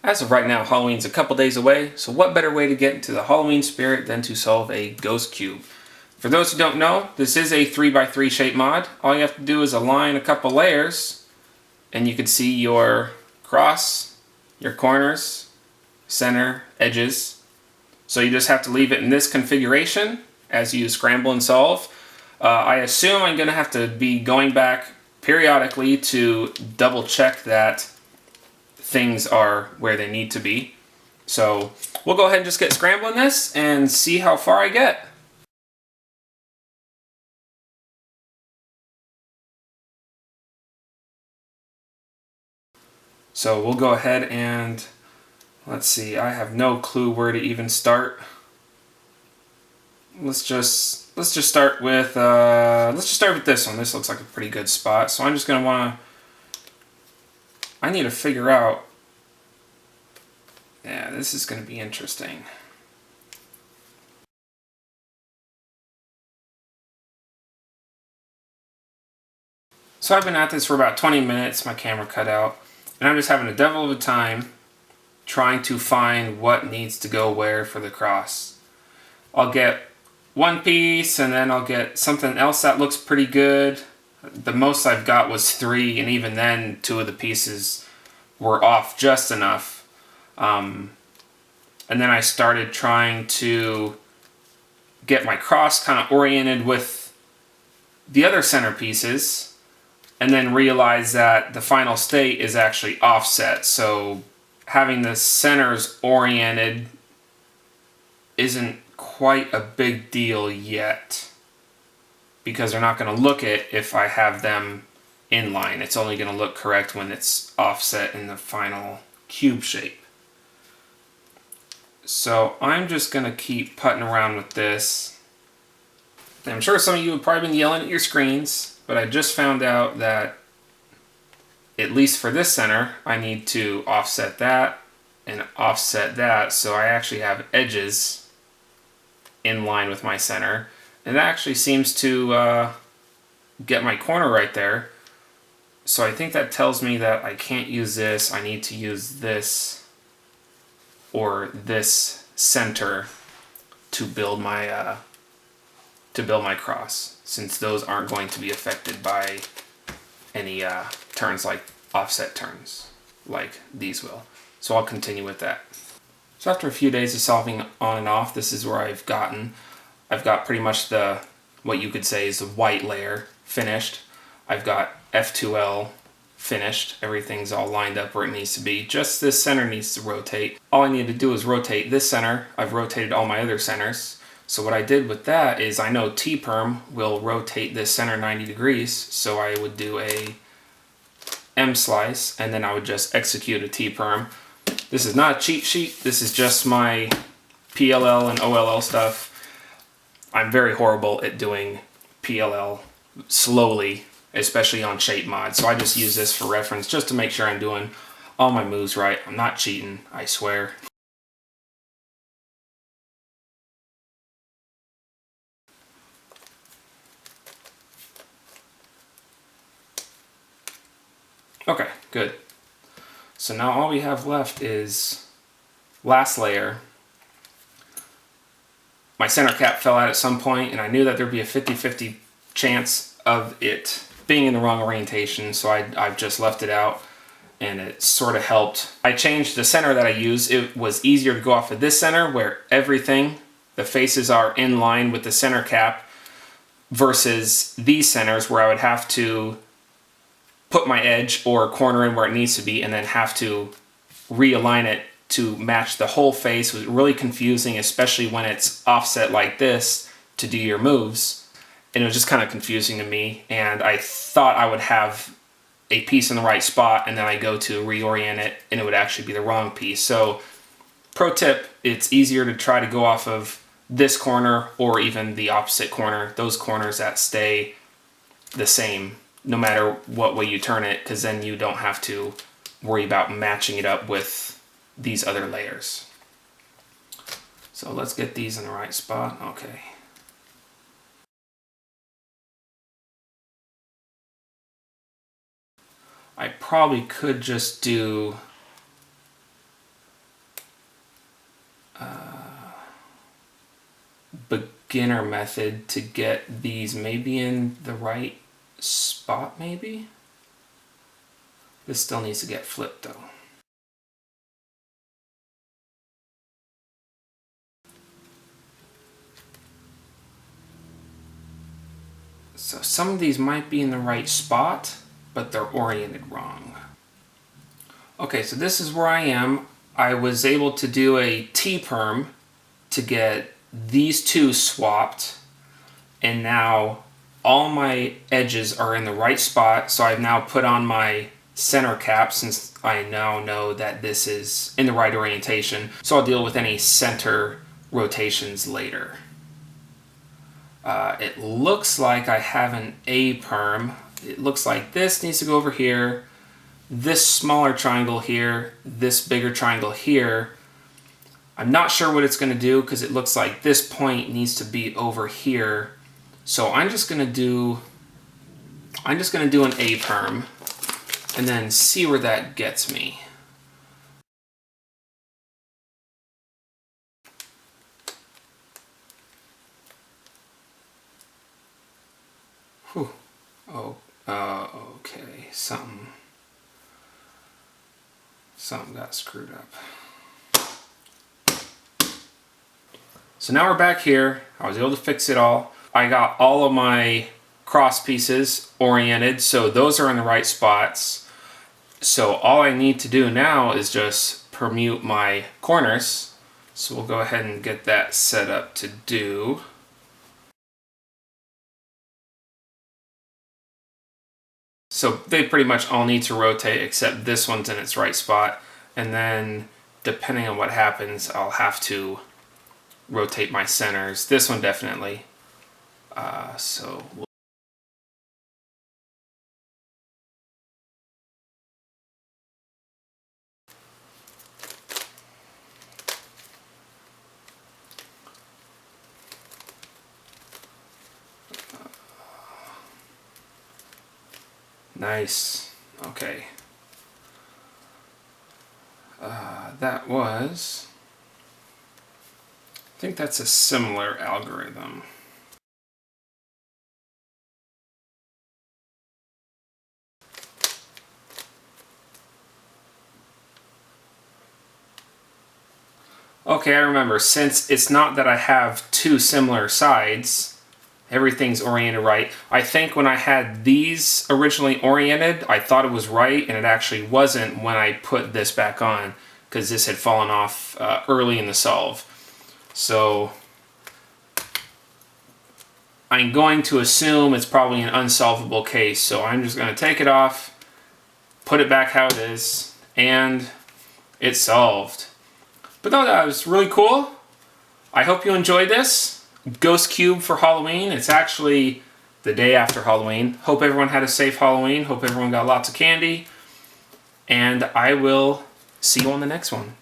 As of right now, Halloween's a couple days away, so what better way to get into the Halloween spirit than to solve a ghost cube? For those who don't know, this is a 3x3 shape mod. All you have to do is align a couple layers, and you can see your cross, your corners, center, edges. So you just have to leave it in this configuration as you scramble and solve. I assume I'm going to have to be going back periodically to double check that things are where they need to be. So we'll go ahead and just get scrambling this and see how far I get. So we'll go ahead and let's see, I have no clue where to even start. Let's just start with this one. This looks like a pretty good spot. So I'm just gonna I need to figure out. Yeah, this is gonna be interesting. So I've been at this for about 20 minutes. My camera cut out, and I'm just having a devil of a time trying to find what needs to go where for the cross. I'll get one piece and then I'll get something else that looks pretty good. The most I've got was 3, and even then 2 of the pieces were off just enough. And then I started trying to get my cross kind of oriented with the other center pieces, and then realize that the final state is actually offset. So having the centers oriented isn't quite a big deal yet, because they're not going to look it if I have them in line. It's only going to look correct when it's offset in the final cube shape. So I'm just going to keep putting around with this. I'm sure some of you have probably been yelling at your screens, but I just found out that at least for this center, I need to offset that and offset that, so I actually have edges in line with my center. And that actually seems to get my corner right there. So I think that tells me that I can't use this. I need to use this or this center to build my cross, since those aren't going to be affected by any turns like offset turns like these will. So I'll continue with that. So after a few days of solving on and off, this is where I've got pretty much what you could say is the white layer finished. I've got F2L finished. Everything's all lined up where it needs to be. Just this center needs to rotate. All I need to do is rotate this center. I've rotated all my other centers. So what I did with that is, I know T-perm will rotate this center 90 degrees, so I would do a M slice, and then I would just execute a T-perm. This is not a cheat sheet. This is just my PLL and OLL stuff. I'm very horrible at doing PLL slowly, especially on shape mod. So I just use this for reference, just to make sure I'm doing all my moves right. I'm not cheating, I swear. Okay, good. So now all we have left is last layer. My center cap fell out at some point, and I knew that there'd be a 50-50 chance of it being in the wrong orientation, so I've just left it out, and it sort of helped. I changed the center that I use. It was easier to go off of this center where everything, the faces are in line with the center cap, versus these centers where I would have to put my edge or corner in where it needs to be and then have to realign it to match the whole face. It was really confusing, especially when it's offset like this to do your moves. And it was just kind of confusing to me, and I thought I would have a piece in the right spot, and then I go to reorient it and it would actually be the wrong piece. So pro tip, it's easier to try to go off of this corner or even the opposite corner, those corners that stay the same no matter what way you turn it, because then you don't have to worry about matching it up with these other layers. So let's get these in the right spot. Okay. I probably could just do beginner method to get these maybe in the right spot, maybe? This still needs to get flipped though. So some of these might be in the right spot, but they're oriented wrong. Okay, so this is where I am. I was able to do a T-perm to get these two swapped, and now all my edges are in the right spot, so I've now put on my center cap since I now know that this is in the right orientation, so I'll deal with any center rotations later. It looks like I have an A-perm. It looks like this needs to go over here, this smaller triangle here, this bigger triangle here. I'm not sure what it's going to do because it looks like this point needs to be over here. So I'm just going to do an A-perm and then see where that gets me. Whew. Oh, okay. Something got screwed up. So now we're back here. I was able to fix it all. I got all of my cross pieces oriented, so those are in the right spots. So all I need to do now is just permute my corners. So we'll go ahead and get that set up to do. So they pretty much all need to rotate except this one's in its right spot. And then depending on what happens, I'll have to rotate my centers. This one definitely. Nice. Okay. That was... I think that's a similar algorithm. Okay, I remember. Since it's not that I have two similar sides, everything's oriented right. I think when I had these originally oriented, I thought it was right, and it actually wasn't when I put this back on, because this had fallen off early in the solve. So I'm going to assume it's probably an unsolvable case, so I'm just going to take it off, put it back how it is, and it's solved. But no, that was really cool. I hope you enjoyed this. Ghost Cube for Halloween. It's actually the day after Halloween. Hope everyone had a safe Halloween. Hope everyone got lots of candy. And I will see you on the next one.